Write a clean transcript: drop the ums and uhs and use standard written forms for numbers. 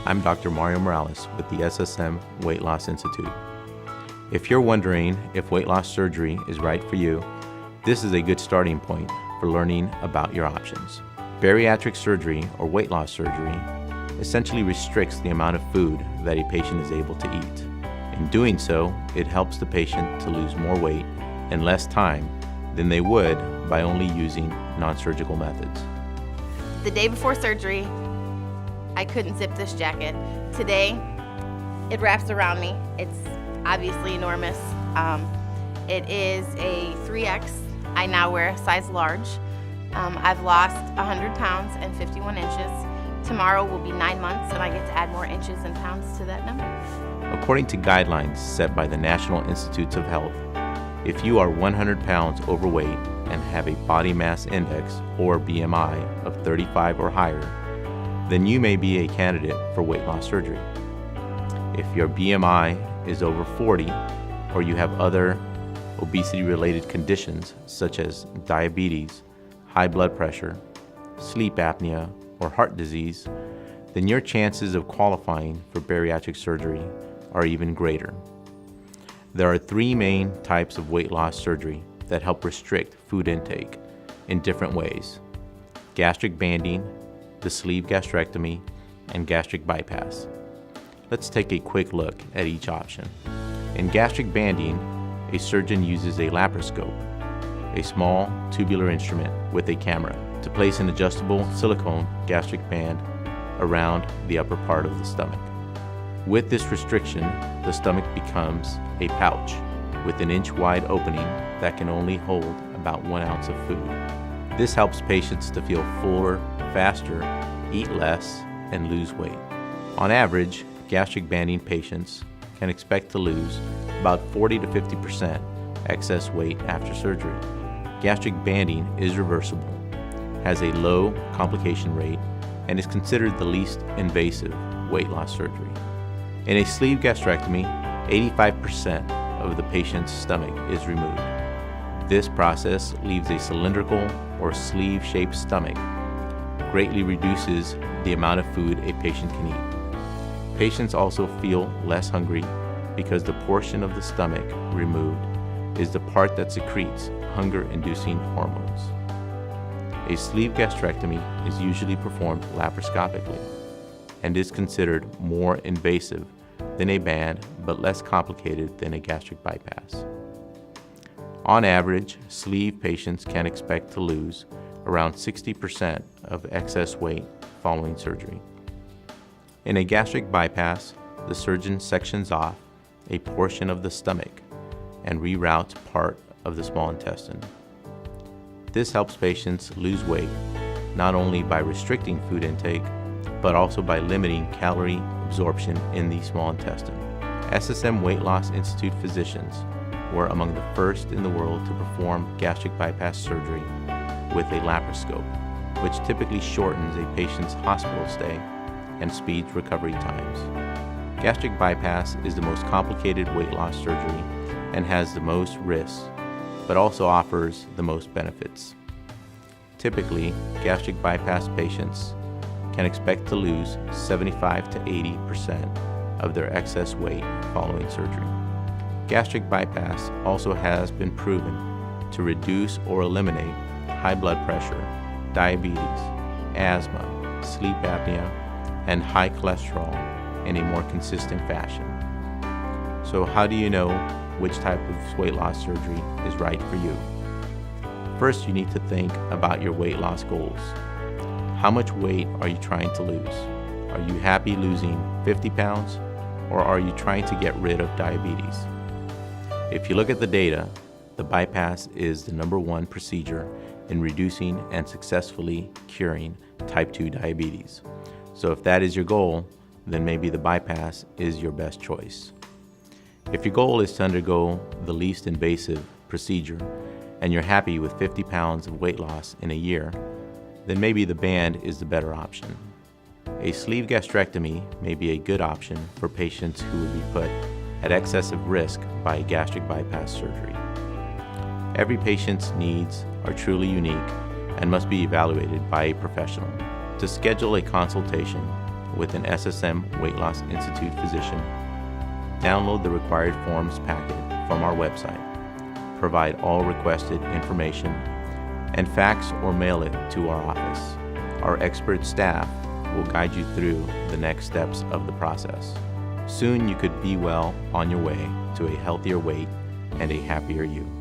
I'm Dr. Mario Morales with the SSM Weight-Loss Institute. If you're wondering if weight loss surgery is right for you, this is a good starting point for learning about your options. Bariatric surgery or weight loss surgery essentially restricts the amount of food that a patient is able to eat. In doing so, it helps the patient to lose more weight in less time than they would by only using non-surgical methods. The day before surgery, I couldn't zip this jacket. Today, it wraps around me. It's obviously enormous. It is a 3X. I now wear a size large. I've lost 100 pounds and 51 inches. Tomorrow will be 9 months and I get to add more inches and pounds to that number. According to guidelines set by the National Institutes of Health, if you are 100 pounds overweight and have a body mass index or BMI of 35 or higher, then you may be a candidate for weight loss surgery. If your BMI is over 40 or you have other obesity-related conditions such as diabetes, high blood pressure, sleep apnea, or heart disease, then your chances of qualifying for bariatric surgery are even greater. There are 3 main types of weight loss surgery that help restrict food intake in different ways: gastric banding, the sleeve gastrectomy, and gastric bypass. Let's take a quick look at each option. In gastric banding, a surgeon uses a laparoscope, a small tubular instrument with a camera, to place an adjustable silicone gastric band around the upper part of the stomach. With this restriction, the stomach becomes a pouch with an inch-wide opening that can only hold about 1 ounce of food. This helps patients to feel fuller, faster, eat less, and lose weight. On average, gastric banding patients can expect to lose about 40 to 50% excess weight after surgery. Gastric banding is reversible, has a low complication rate, and is considered the least invasive weight loss surgery. In a sleeve gastrectomy, 85% of the patient's stomach is removed. This process leaves a cylindrical or sleeve-shaped stomach, greatly reduces the amount of food a patient can eat. Patients also feel less hungry because the portion of the stomach removed is the part that secretes hunger-inducing hormones. A sleeve gastrectomy is usually performed laparoscopically and is considered more invasive than a band but less complicated than a gastric bypass. On average, sleeve patients can expect to lose around 60% of excess weight following surgery. In a gastric bypass, the surgeon sections off a portion of the stomach and reroutes part of the small intestine. This helps patients lose weight not only by restricting food intake, but also by limiting calorie absorption in the small intestine. SSM Weight-Loss Institute physicians were among the first in the world to perform gastric bypass surgery with a laparoscope, which typically shortens a patient's hospital stay and speeds recovery times. Gastric bypass is the most complicated weight loss surgery and has the most risks, but also offers the most benefits. Typically, gastric bypass patients can expect to lose 75 to 80% of their excess weight following surgery. Gastric bypass also has been proven to reduce or eliminate high blood pressure, diabetes, asthma, sleep apnea, and high cholesterol in a more consistent fashion. So how do you know which type of weight loss surgery is right for you? First, you need to think about your weight loss goals. How much weight are you trying to lose? Are you happy losing 50 pounds, or are you trying to get rid of diabetes? If you look at the data, the bypass is the #1 procedure in reducing and successfully curing type 2 diabetes. So if that is your goal, then maybe the bypass is your best choice. If your goal is to undergo the least invasive procedure and you're happy with 50 pounds of weight loss in a year, then maybe the band is the better option. A sleeve gastrectomy may be a good option for patients who would be put at excessive risk by gastric bypass surgery. Every patient's needs are truly unique and must be evaluated by a professional. To schedule a consultation, with an SSM Weight-Loss Institute physician. Download the required forms packet from our website. Provide all requested information and fax or mail it to our office. Our expert staff will guide you through the next steps of the process. Soon you could be well on your way to a healthier weight and a happier you.